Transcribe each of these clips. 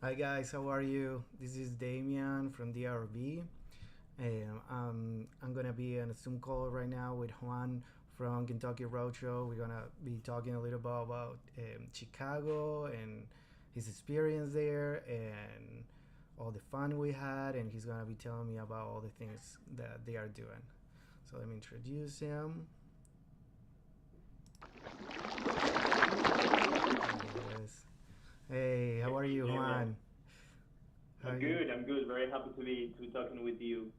Hi guys, how are you? This is Damian from DRB. I'm gonna be on a Zoom call right now with Juan from Kentucky Roadshow. We're gonna be talking a little bit about Chicago and his experience there and all the fun we had, and he's gonna be telling me about all the things that they are doing. So let me introduce him. Yes. Hey, how are you, Hey man, Juan? How are I'm you? good. I'm good. Very happy to be talking with you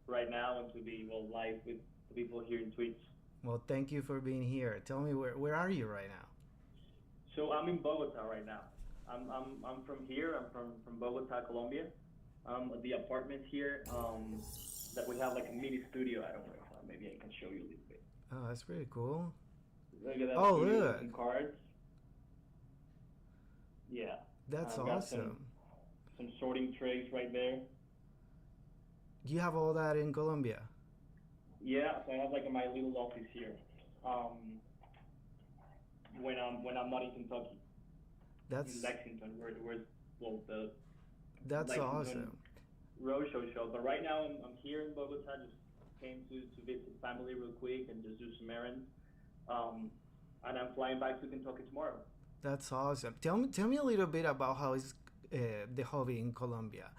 right now and to be live with the people here in Twitch. Well, thank you for being here. Tell me where are you right now? So I'm in Bogota right now. I'm from here. I'm from Bogota, Colombia. At the apartment here. That we have like a mini studio. I don't know. Maybe I can show you a little bit. Oh, that's pretty cool. Look at that Oh, studio with some look. cards. Yeah. That's I've got awesome. some sorting trays right there. You have all that in Colombia. Yeah. So I have like my little office here. Um, when I'm not in Kentucky. In That's Lexington, where the that's Lexington awesome. Roadshow show. But right now I'm here in Bogota. Just came to visit family real quick and just do some errands. Um, and I'm flying back to Kentucky tomorrow. That's awesome. Tell me a little bit about how is the hobby in Colombia.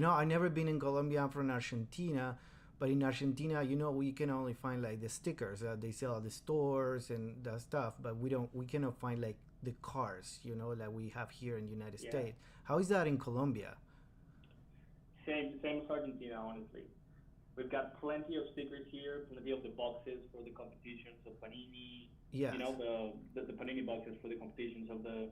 I never been in Colombia. I'm from Argentina, but in Argentina, we can only find like the stickers that they sell at the stores and that stuff, but we cannot find like the cars, like we have here in the United Yeah, States. How is that in Colombia? same as Argentina, honestly. We've got plenty of stickers here, plenty of the boxes for the competitions of Panini. You know Yes. the Panini boxes for the competitions of the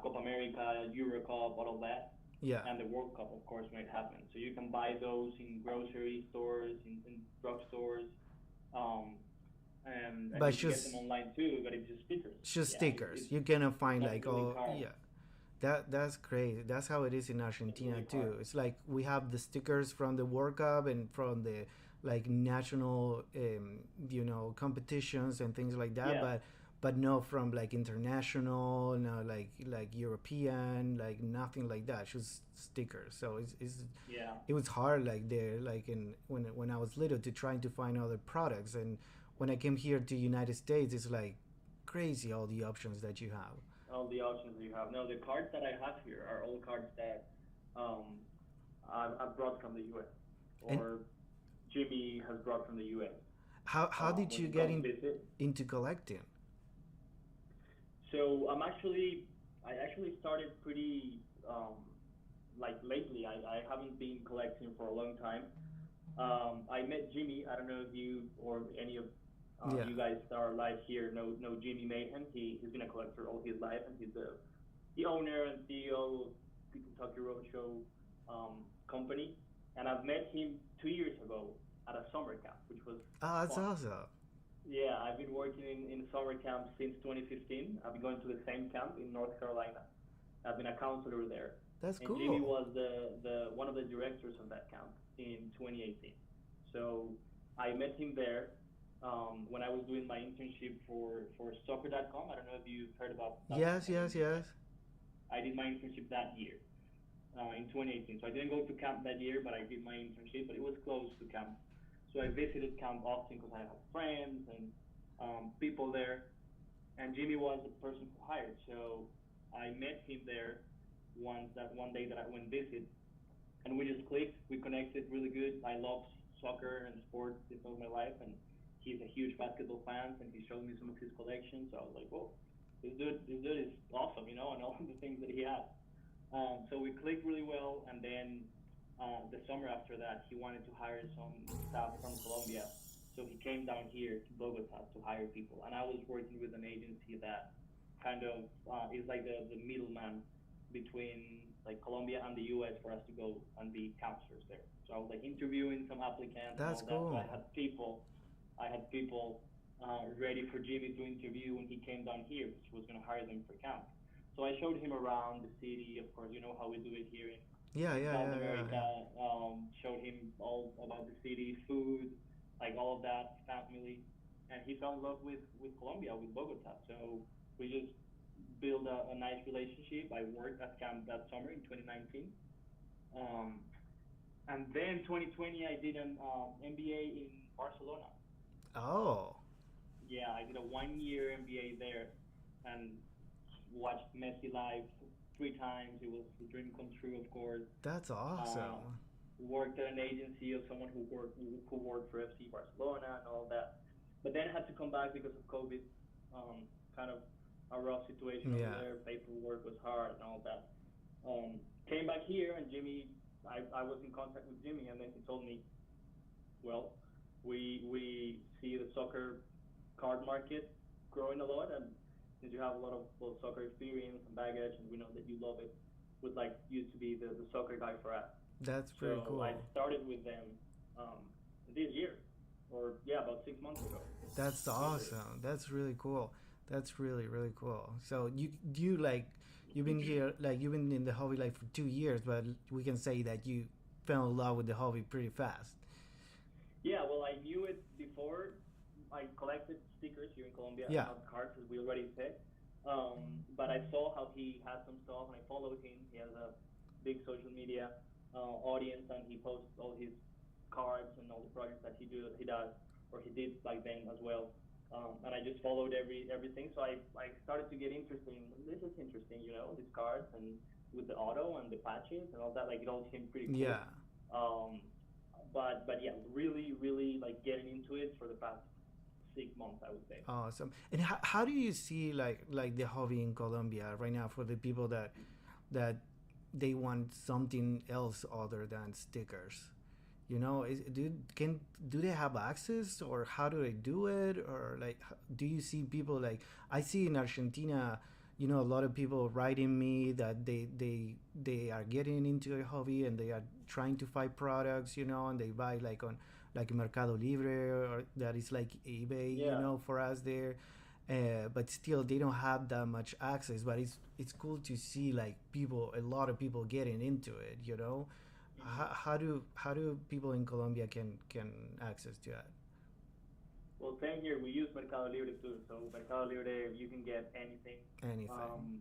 Copa America, Euro Cup, all of that, Yeah. and the World Cup, of course, when it happens. So you can buy those in grocery stores, in drugstores, um, and But you can get them just online too. But it's just stickers. just Yeah, stickers. You cannot it's find not like, really oh cards. yeah. That's crazy. That's how it is in Not Argentina really too. cards. It's like we have the stickers from the World Cup and from the like national, competitions and things like that. Yeah, But no from like international, no like European, like nothing like that. Just stickers. So yeah. it was hard like there, like in when I was little to trying to find other products, and when I came here to United States, it's like crazy all the options that you have. All the options that you have. No, the cards that I have here are all cards that um, I brought from the U.S. And or Jimmy has brought from the U.S. how did When you he get comes visit. into collecting? So I actually started pretty like lately. I haven't been collecting for a long time. I met Jimmy. I don't know if you or any of Yeah. you guys that are live here know Jimmy Mayhem. He's been a collector all his life, and he's the owner and CEO of the Kentucky Roadshow company. And I've met him 2 years ago at a summer camp, which was Oh, that's fun. awesome. Yeah, I've been working in summer camp since 2015. I've been going to the same camp in North Carolina. I've been a counselor there, That's and Jimmy cool. was the one of the directors of that camp in 2018. So I met him there when I was doing my internship for soccer.com. I don't know if you've heard about that Yes, company yes, in the US. yes. I did my internship that year in 2018. So I didn't go to camp that year, but I did my internship. But it was close to camp, so I visited camp often because I had friends and people there. And Jimmy was the person who hired. So I met him there one day that I went visit, and we just clicked. We connected really good. I love soccer and sports this all my life, and he's a huge basketball fan, and he showed me some of his collections. So I was like, whoa, this dude is awesome, and all the things that he has. So we clicked really well, and then the summer after that, he wanted to hire some staff from Colombia. So he came down here to Bogota to hire people, and I was working with an agency that kind of is like the middleman between like Colombia and the U.S. for us to go and be counselors there. So I was like interviewing some applicants and That's all that. So cool. I had people ready for Jimmy to interview when he came down here because he was going to hire them for camp. So I showed him around the city. Of course, you know how we do it here Yeah, in yeah, South yeah, yeah, America. yeah. Showed him all about the city, food, like all of that, family, and he fell in love with Colombia, with Bogota. So we just build a nice relationship. I worked at camp that summer in 2019. Um, and then 2020, I did an MBA in Barcelona. Oh, Yeah, I did a 1 year MBA there and watched Messi live 3 times. It was a dream come true, of course. that's Uh, awesome. Worked at an agency of someone who worked for FC Barcelona and all that. But then I had to come back because of COVID. Kind of a rough situation over Yeah, there. Paperwork was hard and all that. Came back here and I was in contact with Jimmy and then he told me, well, we see the soccer card market growing a lot, and since you have a lot of well, soccer experience and baggage, and we know that you love it, would like you to be the soccer guy for us. that's pretty So I cool. started with them um, this year, or yeah, about 6 months ago. That's Yes, sir. awesome. That's really cool. That's really really cool. So you like you've been here like you've been in the hobby like for 2 years, but we can say that you fell in love with the hobby pretty fast. Yeah, well, I knew it before. I collected stickers here in Colombia, Yeah. not cards, as we already said. But I saw how he had some stuff, and I followed him. He has a big social media audience, and he posts all his cards and all the projects that he does, or he did back then as well. And I just followed everything. So I started to get interested in this is interesting, these cards and with the auto and the patches and all that. Like it all seemed pretty cool. Yeah. Um, but yeah, really really like getting into it for the past 6 months, I would say. Awesome. And how do you see like the hobby in Colombia right now for the people that they want something else other than stickers? Do they have access, or how do they do it, or like do you see people like I see in Argentina, a lot of people writing me that they are getting into a hobby and they are trying to find products, and they buy like on like Mercado Libre, or that is like eBay, Yeah. for us there. But still they don't have that much access, but it's cool to see like a lot of people getting into it. Hmm. How do people in Colombia can access to that? Well, same here. We use Mercado Libre too. So Mercado Libre, you can get anything. Anything. Um,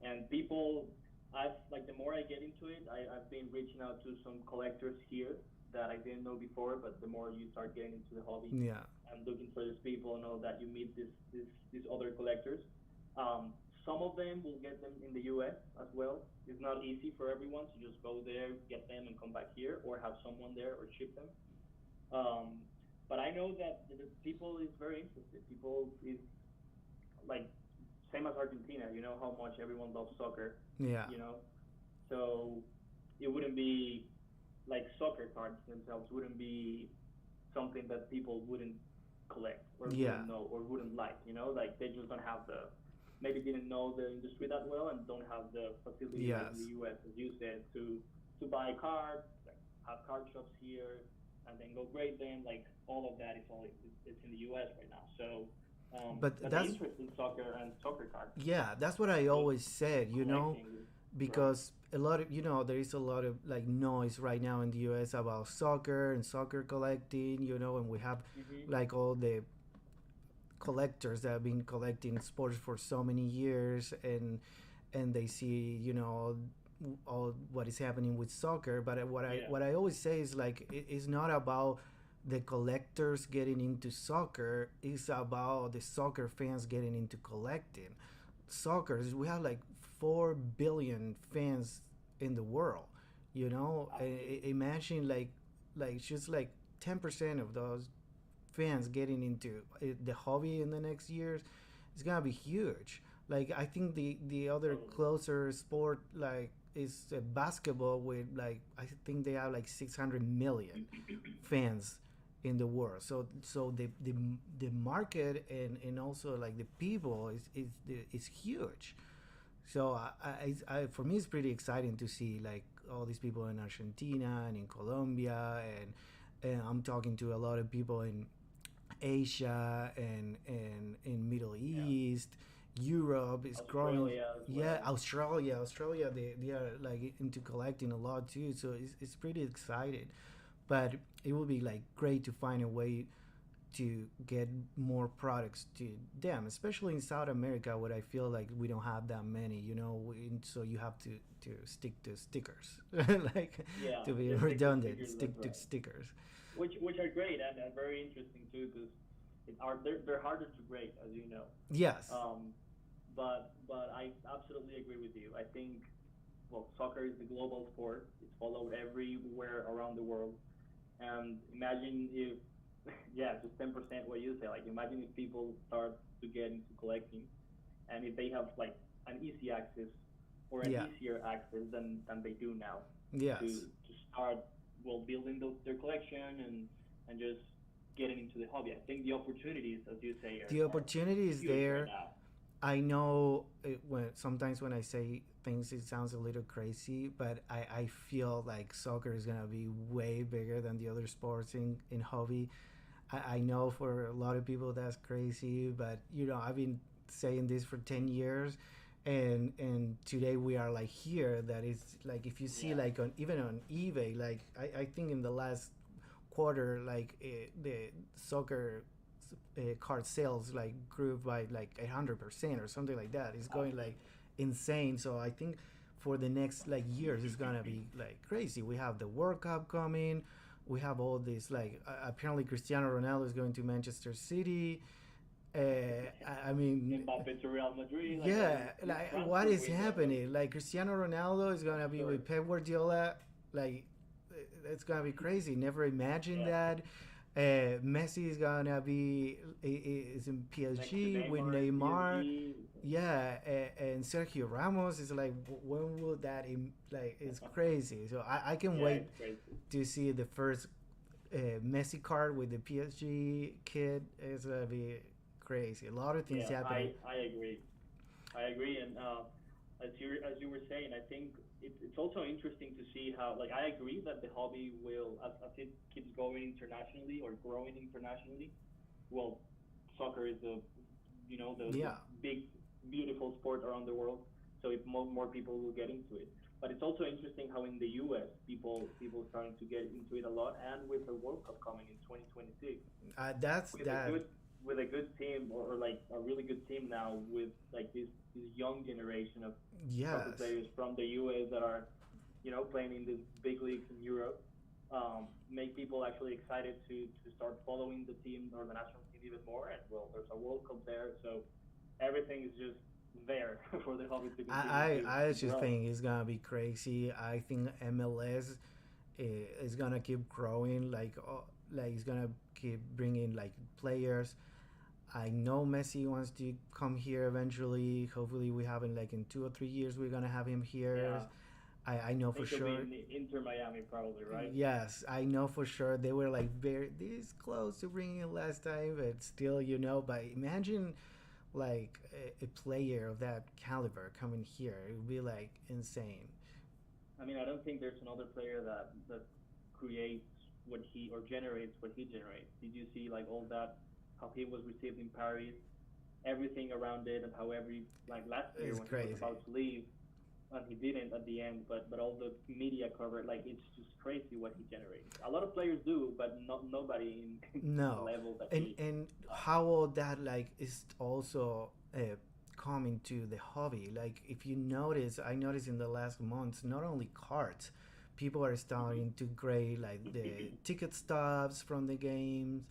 and people, I've like the more I get into it, I've been reaching out to some collectors here that I didn't know before. But the more you start getting into the hobby Yeah. and looking for these people and all that, you meet these other collectors. Um, some of them will get them in the U.S. as well. It's not easy for everyone to just go there, get them, and come back here, or have someone there or ship them. Um, but I know that the people is very interested. People is like same as Argentina. You know how much everyone loves soccer. Yeah. You know, so it wouldn't be like soccer cards themselves wouldn't be something that people wouldn't collect or Yeah. wouldn't know or wouldn't like. Like they just don't have the maybe didn't know the industry that well and don't have the facility like in the Yes. U.S. as you said to buy cards, like have card shops here, and then go grade them. Like all of that is all it's in the U.S. right now. So, But but the that's interest in soccer and soccer cards, yeah, that's what I just always said, collecting is growing. because a lot of there is a lot of like noise right now in the US about soccer and soccer collecting, and we have Hmm. like all the collectors that have been collecting sports for so many years, and they see all what is happening with soccer. But what i Yeah. what i always say is like it's not about the collectors getting into soccer, it's about the soccer fans getting into collecting soccer. We have like 4 billion fans in the world. Absolutely. Imagine like just like 10% of those fans getting into the hobby in the next years. It's gonna be huge. Like I think the other Totally. closer sport like is basketball, with like I think they have like 600 million fans in the world. So the market and also like the people is huge. So for me it's pretty exciting to see like all these people in Argentina and in Colombia, and I'm talking to a lot of people in Asia and in Middle Yeah. East. Europe is growing. Australia as Yeah, well. Australia, they are like into collecting a lot too. So it's pretty excited. But it will be like great to find a way to get more products to them, especially in South America, where I feel like we don't have that many, so you have to stick to stickers, like Yeah, to be just stick to redundant, stickers. stick That's to right. stickers. Which are great and very interesting too, because they're harder to grade, as you know. Yes. Um, but I absolutely agree with you. I think, well, soccer is the global sport. It's followed everywhere around the world. And imagine if, yeah, just 10% what you say. Like, imagine if people start to get into collecting, and if they have like an easy access or an Yeah. easier access than they do now Yes. to start, well, building their collection and just getting into the hobby. I think the opportunities, as you say, The are opportunity is huge right there. now. I know when sometimes when I say things, it sounds a little crazy, but I feel like soccer is gonna be way bigger than the other sports in hobby. I know for a lot of people that's crazy, but I've been saying this for 10 years, and today we are like here. That is like if you see Yeah. like on even on eBay, like I think in the last quarter, like the soccer card sales like grew by like 100% or something like that. It's going like Absolutely. insane. So I think for the next like years it's gonna be like crazy. We have the World Cup coming. We have all this like apparently Cristiano Ronaldo is going to Manchester City. I mean, Mbappe to Real Madrid, like all yeah, these like what transfer is windows. happening? Like Cristiano Ronaldo is gonna be Absurd. with Pep Guardiola. Like it's gonna be crazy. Never imagined Yeah. that. Messi is gonna be is in Next to PSG with Neymar in Neymar. PSG. Yeah, and Sergio Ramos is like, when will that like? It's crazy. So I can Yeah, wait it's crazy. to see the first Messi card with the PSG kid. It's gonna be crazy. A lot of things Yeah, happening. I agree. I agree, and as you were saying, I think it's also interesting to see how, like, I agree that the hobby will, as it keeps going internationally or growing internationally, well, soccer is the Yeah. big beautiful sport around the world. So if more people will get into it, but it's also interesting how in the U.S. people starting to get into it a lot, and with the World Cup coming in 2026, That's with a that. good team or like a really good team now with like this young generation of soccer Yes. players from the U.S. that are playing in these big leagues in Europe, make people actually excited to start following the team or the national team even more. And well, there's a World Cup there, so everything is just there for the hobby to continue I to just grow. think it's gonna be crazy. I think MLS is gonna keep growing. Like it's gonna keep bringing like players. I know Messi wants to come here eventually. Hopefully, we have him like in 2 or 3 years. We're gonna have him here. Yeah, I know I for think he'll be sure. in Inter Miami probably, right? Yes, I know for sure. They were like very this close to bringing it last time, but still, But imagine like a player of that caliber coming here. It would be like insane. I mean, I don't think there's another player that creates what he or generates what he generates. Did you see like all that how he was received in Paris, everything around it, and how every like last year It's when he was crazy. about to leave and he didn't at the end, but all the media covered like it's just crazy what he generates. A lot of players do, but not nobody in the No, level that and he. and Uh, how all that like is also coming to the hobby. Like if you notice, I noticed in the last months, not only cards, people are starting to grade like the ticket stubs from the games,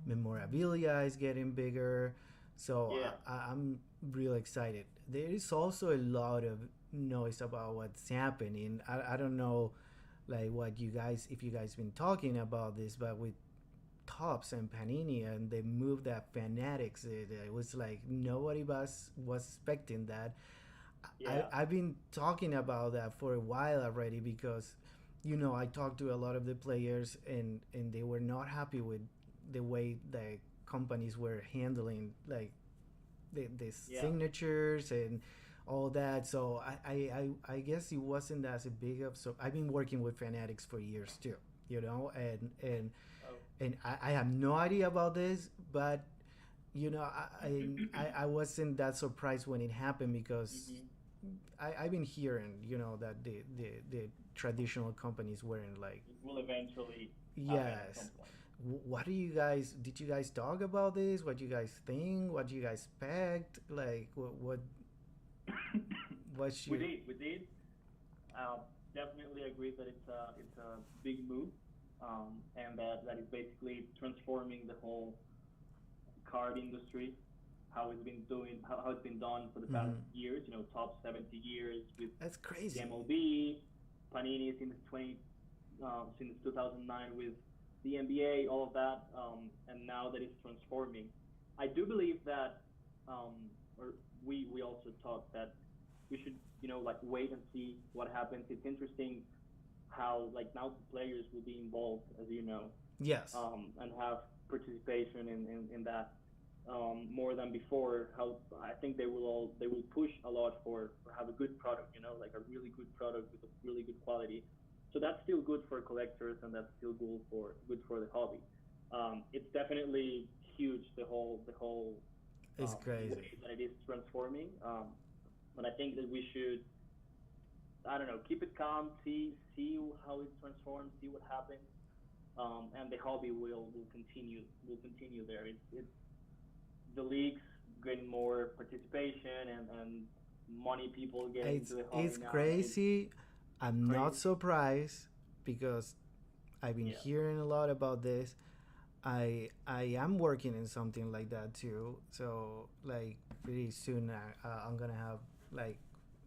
memorabilia is getting bigger. So yeah, I'm real excited. There is also a lot of noise about what's happening. I don't know like what you guys if you guys been talking about this, but with Tops and Panini, and they moved that Fanatics. It was like nobody was expecting that. yeah, I've been talking about that for a while already because, I talked to a lot of the players, and they were not happy with the way the companies were handling like the yeah. signatures and all that. So I guess it wasn't as a big of. So I've been working with Fanatics for years too, Oh, and I have no idea about this, but I wasn't that surprised when it happened because hmm I've been hearing that the traditional companies weren't like it will eventually happen at some yes, point. what do you guys did you guys talk about this? What do you guys think? What do you guys expect? Like what's We your did, we did. Definitely agree that it's a big move, and that is basically transforming the whole card industry, how it's been done for the past Mhm. years. You know, top 70 years with That's the crazy. MLB, Panini since 2009 with the NBA, all of that, and now that it's transforming. I do believe that, or we also talked that we should, like wait and see what happens. It's interesting how like now the players will be involved, as you know, Yes. and have participation in that, more than before. How I think they will push a lot for have a good product, like a really good product with a really good quality. So that's still good for collectors, and that's still good for the hobby. It's definitely huge, the whole It's crazy. way that it is transforming. But I think that we should, I don't know, keep it calm, see how it transforms, see what happens, and the hobby will continue there. It's the leagues getting more participation, and money, people getting into the hobby It's now. crazy. It's I'm not crazy. surprised because I've been Yeah, hearing a lot about this. I am working in something like that too. So like pretty soon I'm gonna have like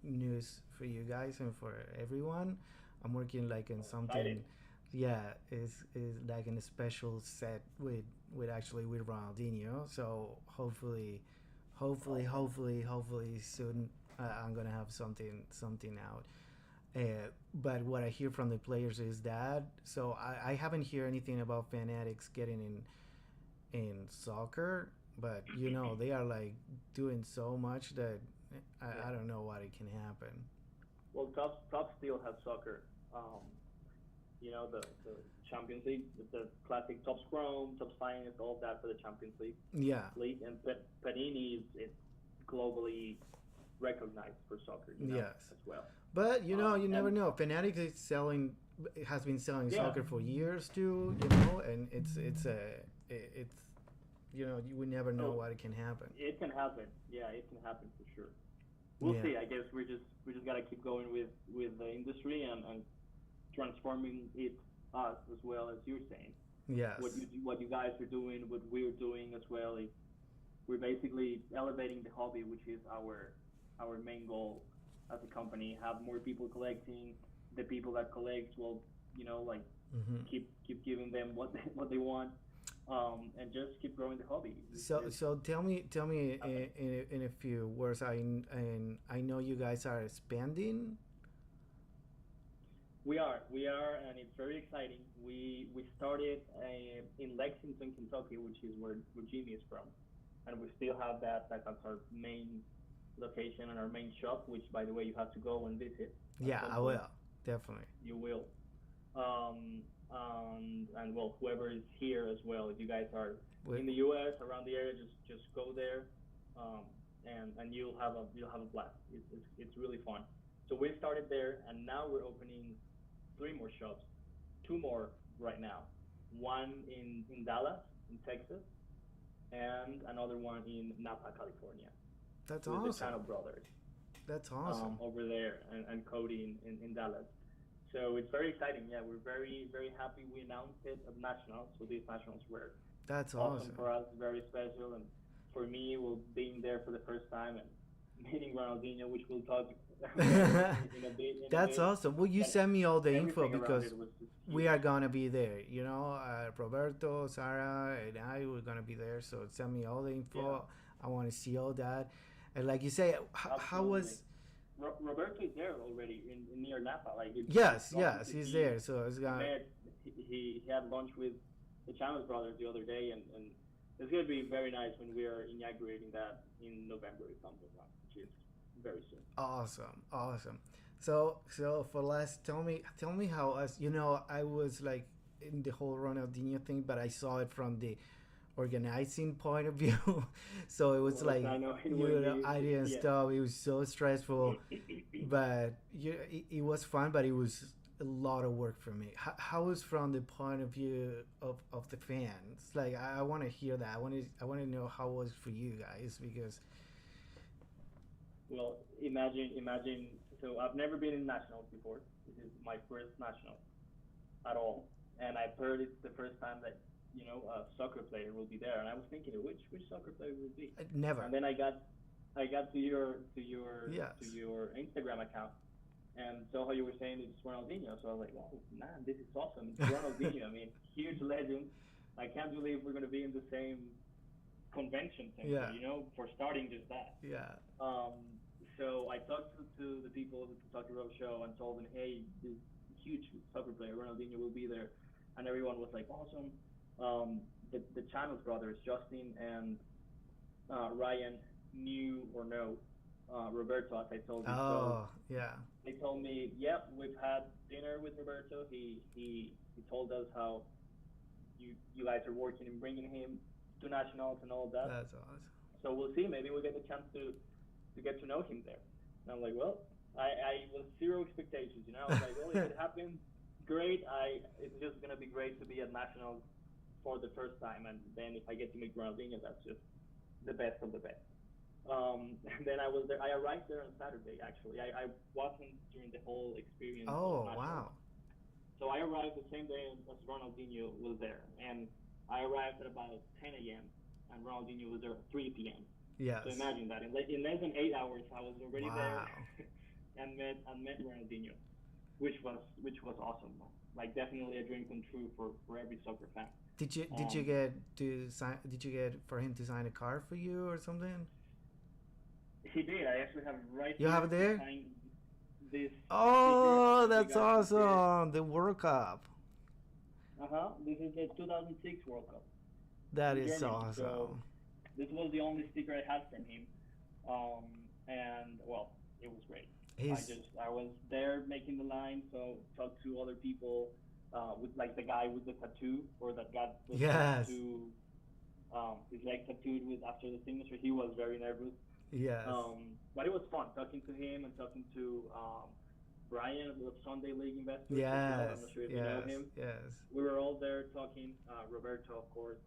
news for you guys and for everyone. I'm working like in I'm excited. something. Yeah, is like in a special set with actually with Ronaldinho. So Awesome. hopefully soon I'm gonna have something out. But what I hear from the players is that so I haven't heard anything about fanatics getting in soccer, but they are like doing so much that I Yeah. don't know what it can happen. Well, top still has soccer. The Champions League, the classic top scrum, top science, all of that for the Champions League. Yeah. And Panini is globally recognized for soccer, Yes. as well. But you never And know. Fanatics is selling has been selling yeah, soccer for years too. And it's you would never know oh, what it can happen. it can happen. Yeah, it can happen for sure. We'll Yeah. see. I guess we just gotta keep going with the industry, and transforming it, us, as well as you're saying. Yes. What you guys are doing, what we're doing as well, is we're basically elevating the hobby, which is our main goal as a company. Have more people collecting. The people that collect will, like Hmm. keep giving them what they want, and just keep growing the hobby. It's So tell me happening. in a few words. I know you guys are expanding. We are, and it's very exciting. We started in Lexington, Kentucky, which is where Jimmy is from, and we still have that. That's our main location and our main shop. Which, by the way, you have to go and visit at Yeah, some I point. will definitely. You will. And well, whoever is here as well. If you guys are Wait. in the U.S. around the area, just go there, um, and you'll have a blast. It's really fun. So we started there, and now we're opening three more shops, two more right now. One in Dallas, in Texas, and another one in Napa, California, That's with the awesome. Channel Brothers, That's awesome. over there, and Cody in Dallas. So it's very exciting. Yeah, we're very very happy. We announced it at Nationals, so these Nationals were That's awesome awesome. for us, very special, and for me, well, being there for the first time and meeting Ronaldinho, which we'll talk in a bit, That's awesome. Will you that send me all the info everything around because it was just we huge. are gonna be there. Roberto, Sarah, and I were gonna be there. So send me all the Yeah, info. I want to see all that. And like you say, how absolutely. was? Roberto is there already in near Napa. Like it's Yes, awesome yes, to he's see. there. So it's He gonna. met he had lunch with the Chalmers brothers the other day, and it's gonna be very nice when we are inaugurating that in November or something, which is very soon. Awesome, awesome. So for last, tell me how us. I was like in the whole Ronaldinho thing, but I saw it from the organizing point of view. So it Of was course, like I know it would be. I didn't Yeah. stop. It was so stressful, but it was fun. But a lot of work for me. How is from the point of view of the fans? Like I want to hear that. I want to know how it was for you guys because Well, imagine. So I've never been in nationals before. This is my first national at all, and I've heard it's the first time that a soccer player will be there, and I was thinking, which soccer player will it be? never. And then I got to Yes. your Instagram account and saw how you were saying it's Ronaldinho. So I was like, wow, man, this is awesome. It's Ronaldinho. I mean, huge legend. I can't believe we're gonna be in the same convention center, Yeah. for starting just that. Yeah. Um, so I talked to the people at the Kentucky Road Show and told them, hey, this huge soccer player, Ronaldinho, will be there. And everyone was like, awesome. The Channels brothers, Justin and Ryan, knew or know Roberto, as I told you. So Oh, yeah. they told me, yep, we've had dinner with Roberto. He told us how you guys are working and bringing him to nationals and all that. That's awesome. So we'll see. Maybe we'll get the chance to get to know him there. And I'm like, well, I was zero expectations. I was like, well, if it happens, great. It's just gonna be great to be at nationals for the first time, and then if I get to meet Ronaldinho, that's just the best of the best. And then I was there. I arrived there on Saturday. Actually, I wasn't during the whole experience of Oh, nationals. wow. So I arrived the same day as Ronaldinho was there, and I arrived at about 10 a.m. and Ronaldinho was there at 3 p.m. So Yes. imagine that in less than 8 hours, I was already there Wow. and met Ronaldinho, which was awesome. Like definitely a dream come true for every soccer fan. Did you Um, get to sign? Did you get for him to sign a card for you or something? he did. I actually have it right You have here. it He there? signed this sticker. I Oh, don't know if you that's guys can see it. awesome! The World Cup. This is the 2006 World Cup That in is Germany. So awesome. this was the only sticker I had from him. Um, and well, it was great. He's I was there making the line, so talked to other people, with like the guy with the tattoo or that got the yes, tattoo, his leg tattooed with after the signature. He was very nervous. yes, But it was fun talking to him and talking to Brian of Sunday League Investors as well. yes, I'm not sure if you know yes, him. yes. We were all there talking, Roberto, of course,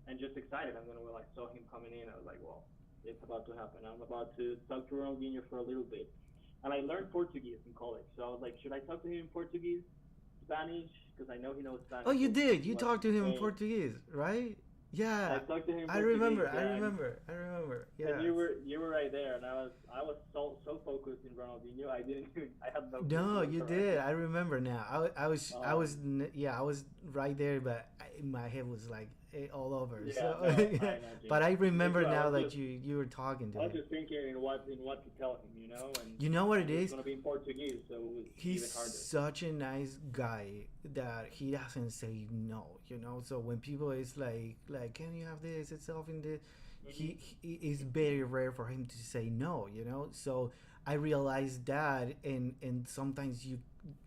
and just excited. And then when I saw him coming in, I was like, well, it's about to happen. I'm about to talk to Ronaldinho for a little bit. And I learned Portuguese in college. So I was like, should I talk to him in Portuguese, Spanish? Because I know he knows Oh, Spanish. you So did. You what? talked to him in Hey, Portuguese, right? I Yeah, talked to him in I Portuguese, remember. I yeah, remember. I remember. and Yes. you were right there, and I was so focused in Ronaldinho, I had no clue No, who was you did. arriving. I remember now. Um, Yeah, I was right there, but my head was like all over. yeah, So, no, I imagine. but I Me remember too. now that you were talking to I was him. just thinking in what to tell him, and You know what it it was is? gonna be in Portuguese, so it was even He's harder. such a nice guy that he doesn't say no. So when people is like, can you have this? It's off in the. Hmm. He is very rare for him to say no. So I realized that, and sometimes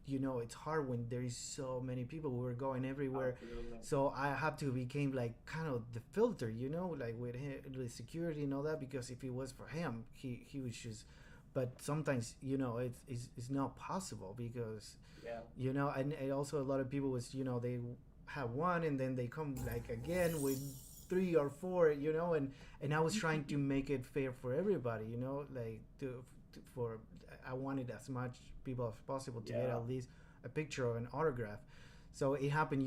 it's hard when there is so many people who are going everywhere. Absolutely. So I have to became like kind of the filter, like with him, the security and all that, because if it was for him, he was just. But sometimes it's not possible because Yeah. and also a lot of people was they have one and then they come like again with three or four, and I was trying to make it fair for everybody, like for I wanted as much people as possible to get Yeah. at least a picture or an autograph. So it happened,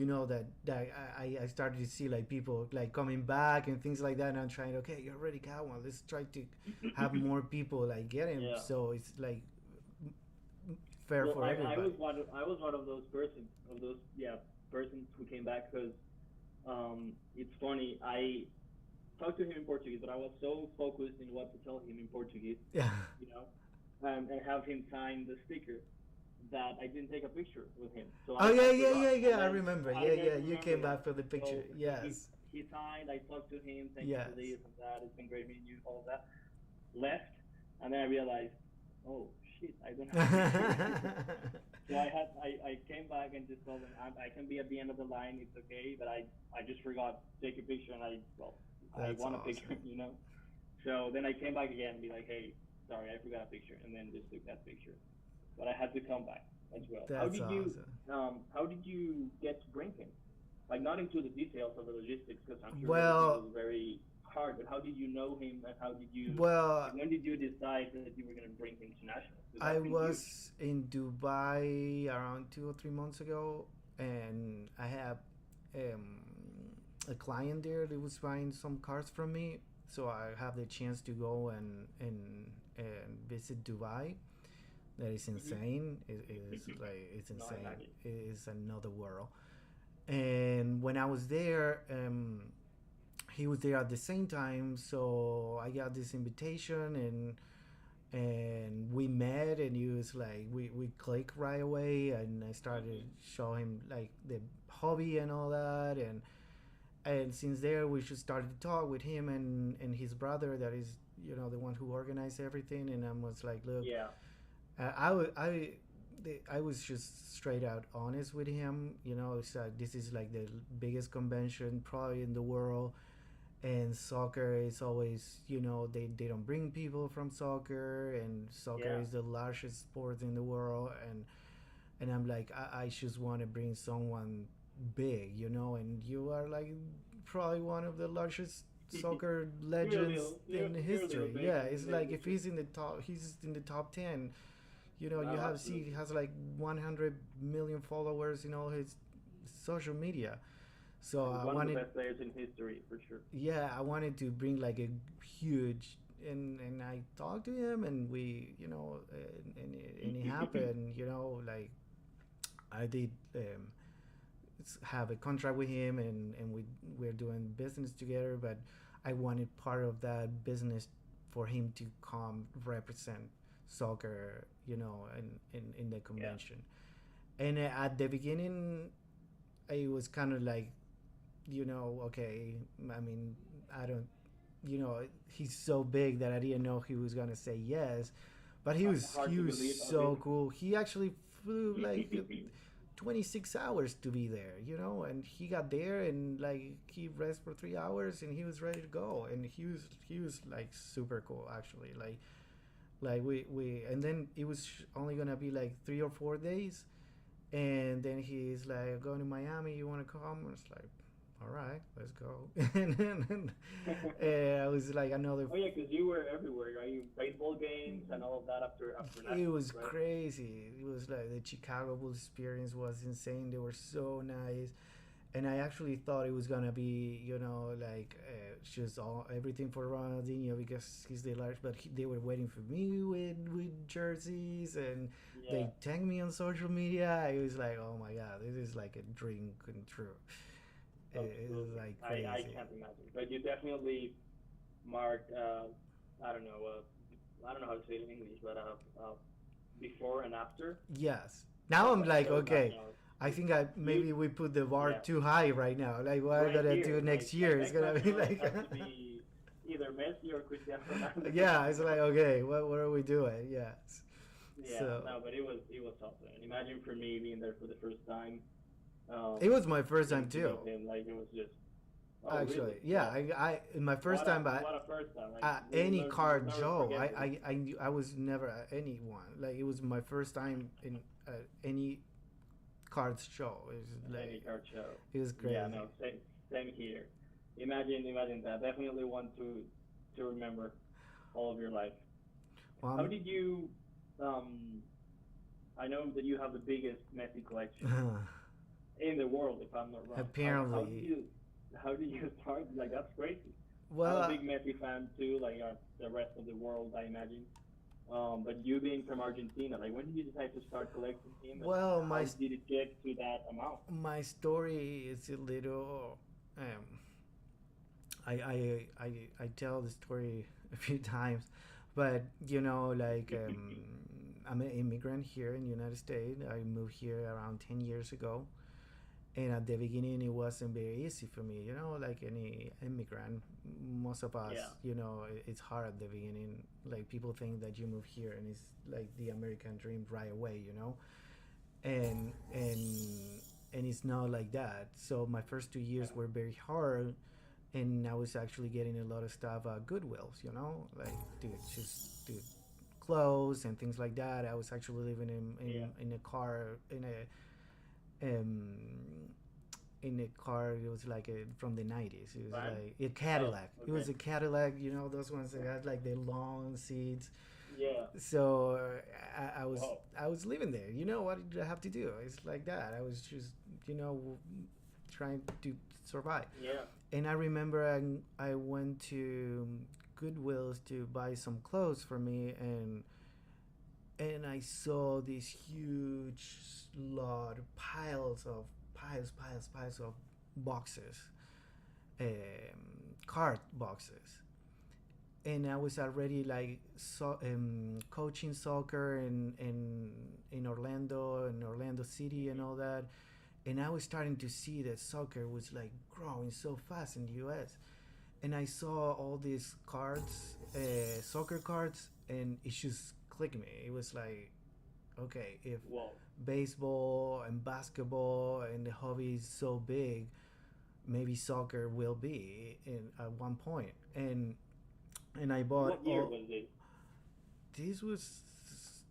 that I started to see like people like coming back and things like that, and I'm trying, okay, you already got one, let's try to have more people like get him, Yeah. so it's like fair Well, for I everybody. was one of those persons who came back because it's funny. I talked to him in Portuguese, but I was so focused in what to tell him in Portuguese, Yeah. you know, and have him sign the sticker that I didn't take a picture with him. So Oh, yeah, I yeah, forgot. yeah, And yeah. I then remember. I Yeah, just yeah. You remember came back that. for the picture. So Yes. he signed. I talked to him. Thank you Yes. for this and that. It's been great meeting you. All that. Left, and then I realized, oh shit, I don't have a picture. So I came back and just told him I can be at the end of the line. It's okay, but I just forgot to take a picture, and I That's want a picture, awesome. So then I came back again and be like, hey, sorry, I forgot a picture, and then just took that picture. But I had to come back. as well. That's awesome. How did you get to bring him? Like not into the details of the logistics, because I'm sure everything Well, was very hard. But how did you know him, and how did you well, like when did you decide that you were gonna bring him to nationals? Because I that's been huge. was in Dubai around 2 or 3 months ago, and I have um, a client there that was buying some cars from me. So I have the chance to go and visit Dubai. That is Mm-hmm. insane. It is like it's No, I insane. imagine. It is another world. And when I was there, he was there at the same time. So I got this invitation, and we met, and he was like we clicked right away, and I started Mm-hmm. show him like the hobby and all that, and since there we just started to talk with him and his brother that is the one who organized everything, and I was like, look, Yeah. I would I was just straight out honest with him. It's like this is like the biggest convention probably in the world, and soccer is always, they don't bring people from soccer, and soccer Yeah. is the largest sport in the world, and I'm like, I just want to bring someone big, and you are like probably one of the largest soccer legends in You're a little history. big Yeah, in it's the like if industry. he's in the top 10. You No, have see he absolutely. has like 100 million followers in all his social media. So He's I one of the wanted, best players in history for sure. yeah, I wanted to bring like a huge, and I talked to him, and we, and it happened, like I did have a contract with him, and we're doing business together, but I wanted part of that business for him to come represent soccer, in the Yeah. convention. And at the beginning, it was kind of like, okay, I mean, I don't, he's so big that I didn't know he was gonna say yes, but he was Hard he to was believe a bit. so cool. He actually flew like 26 hours to be there, and he got there, and like he rested for 3 hours, and he was ready to go, and he was like super cool actually, like we and then it was only gonna be like 3 or 4 days, and then he's like, going to Miami, you want to come? And it's like, all right, let's go. And I was like another. Oh yeah, because you were everywhere, right? You baseball games and all of that after It nationals, was right? crazy. It was like the Chicago Bulls experience was insane. They were so nice, and I actually thought it was gonna be, like just all everything for Ronaldinho because he's the large. But they were waiting for me with jerseys, and Yeah, they tagged me on social media. It was like, oh my god, this is like a dream come true. It was absolutely. like I crazy. can't imagine, but you definitely marked. I don't know. I don't know how to say it in English, but before and after Yes. Now I'm like, those okay, nationals. I think I You maybe we put the bar yeah, too high right now. Like, what I right gotta do here. next Like year? It's next gonna be national, it like, has to be either Messi or Cristiano Ronaldo. yeah, it's like, okay, what are we doing? Yes. Yeah, So no, but it was awesome. And imagine for me being there for the first time, it was my first time getting to too. meet him, like it was just, oh Actually, really? yeah, Wow, I my first what a time, but what a first time! Like any we'll card never Joe, forget this. I was never at anyone. Like, it was my first time in any cards show. It was Any like, card show. it was Yeah, crazy. no, same here. Imagine that. Definitely one to remember all of your life. How Well, did you? Um, I know that you have the biggest Messi collection I'm, in the world, if I'm not wrong. How did apparently, you start? Like that's crazy. I'm a well, big Messi fan too, like the rest of the world, I imagine. But you being from Argentina, like when did you decide to start collecting him, and well, how did it get to that amount? my story is a little. Um, I tell the story a few times, but like, I'm an immigrant here in the United States. I moved here around 10 years ago, and at the beginning it wasn't very easy for me. Like any immigrant, most of us, Yeah, it's hard at the beginning. Like, people think that you move here and it's like the American dream right away. And it's not like that. So my first 2 years yeah, were very hard, and I was actually getting a lot of stuff at Goodwills, like, dude, just dude, clothes and things like that. I was actually living Yeah. in a car um, in a car. It was like from the 90s. It was Van. like a Oh, Cadillac. It okay. was a Cadillac, you know, those ones that had like the long seats. Yeah. So Wow. I was living there. You know what did I have to do? It's like that. I was just, you know, trying to survive. Yeah. And I remember I went to Goodwill's to buy some clothes for me, and I saw these huge lot piles of boxes, um, card boxes, and I was already like coaching soccer in Orlando City and all that, and I was starting to see that soccer was like growing so fast in the U.S. And I saw all these cards, soccer cards, and it just clicked me. It was like, okay, if Wow. baseball and basketball and the hobby is so big, maybe soccer will be at one point. And I bought What year all. was this? This was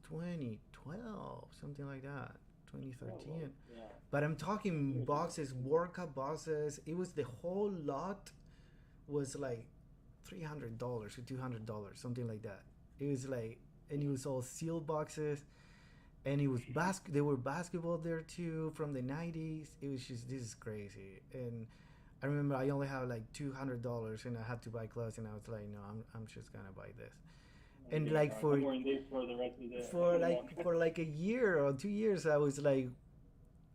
2012, something like that, Oh, wow. 2013. Yeah. But I'm Few talking years ago. boxes, World Cup boxes. It was the whole lot was like $300 or $200, something like that. It was like, and it was all sealed boxes, and it was They were basketball there too from the 90s. It was just this is crazy. And I remember I only had like $200, and I had to buy clothes, and I was like, no, I'm just gonna buy this. And Yeah. like I'm wearing this for the rest of the month. for like a year or 2 years, I was like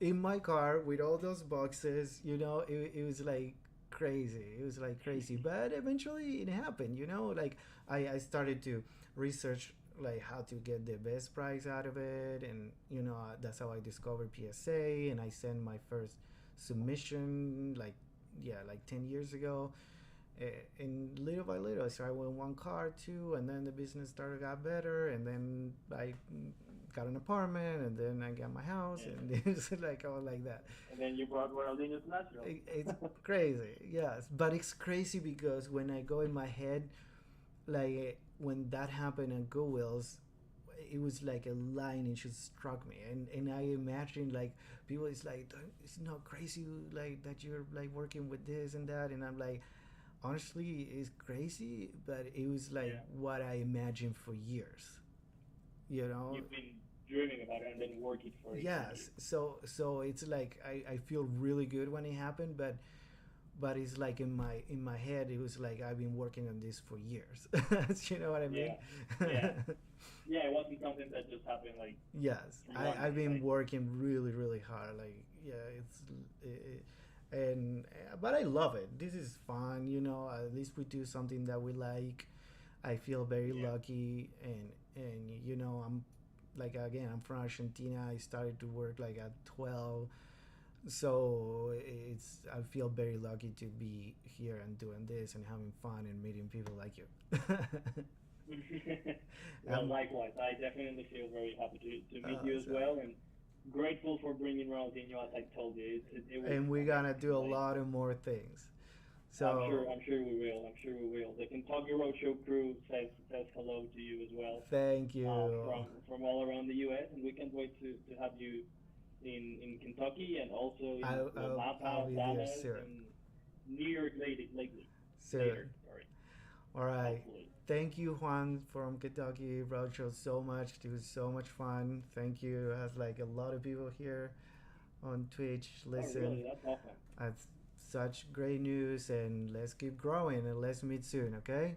in my car with all those boxes. You know, it was like crazy. It was like crazy, but eventually it happened. You know, like I started to research like how to get the best price out of it, and you know that's how I discovered PSA, and I sent my first submission like yeah like 10 years ago. And little by little, I started with one car, two, and then the business started got better, and then I got an apartment, and then I got my house, Yeah. and it's like all like that. And then you brought Ronaldinho to Nashville. It's crazy, yes, but it's crazy because when I go in my head, like when that happened at Goodwill's, it was like a line. It just struck me, and I imagine like people. It's like it's not crazy like that you're like working with this and that, and I'm like, honestly, it's crazy, but it was like Yeah. what I imagined for years. You know, You've been dreaming about it and then working for it for yes. years. So it's like I feel really good when it happened, but it's like in my head it was like I've been working on this for years. You know what I mean? Yeah. Yeah. Yeah. It wasn't something that just happened like Yes, from one I've day. been Like, working really hard. Like yeah, it, and but I love it. This is fun. You know, at least we do something that we like. I feel very yeah. lucky, and you know I'm like again I'm from Argentina. I started to work like at 12, so it's I feel very lucky to be here and doing this and having fun and meeting people like you. Well, um, likewise. I definitely feel very happy to meet you as so, well, and grateful for bringing Ronaldinho. As I told you, it was and we're gonna amazing. do a Like, lot of more things. So I'm sure we will. I'm sure we will. The Kentucky Roadshow crew says hello to you as well, thank you. from all around the U.S. And we can't wait to have you in Kentucky and also in I'll Napa, be there Dallas, soon. and New York lately. Soon. Later, sorry. All right. Hopefully. Thank you, Juan from Kentucky Roadshow, so much. It was so much fun. Thank you. It has like a lot of people here on Twitch. Oh, Listen, really? That's awesome. that's such great news, and let's keep growing and let's meet soon, okay?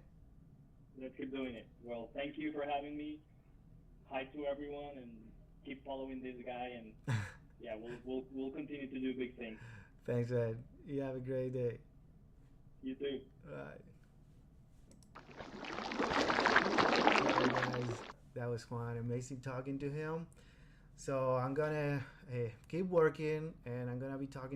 Let's keep doing it. Well, thank you for having me. Hi to everyone, and keep following this guy. And yeah, we'll continue to do big things. Thanks, Ed. You have a great day. You too. Bye. Hey guys, that was fun. Amazing talking to him. So I'm gonna keep working, and I'm gonna be talking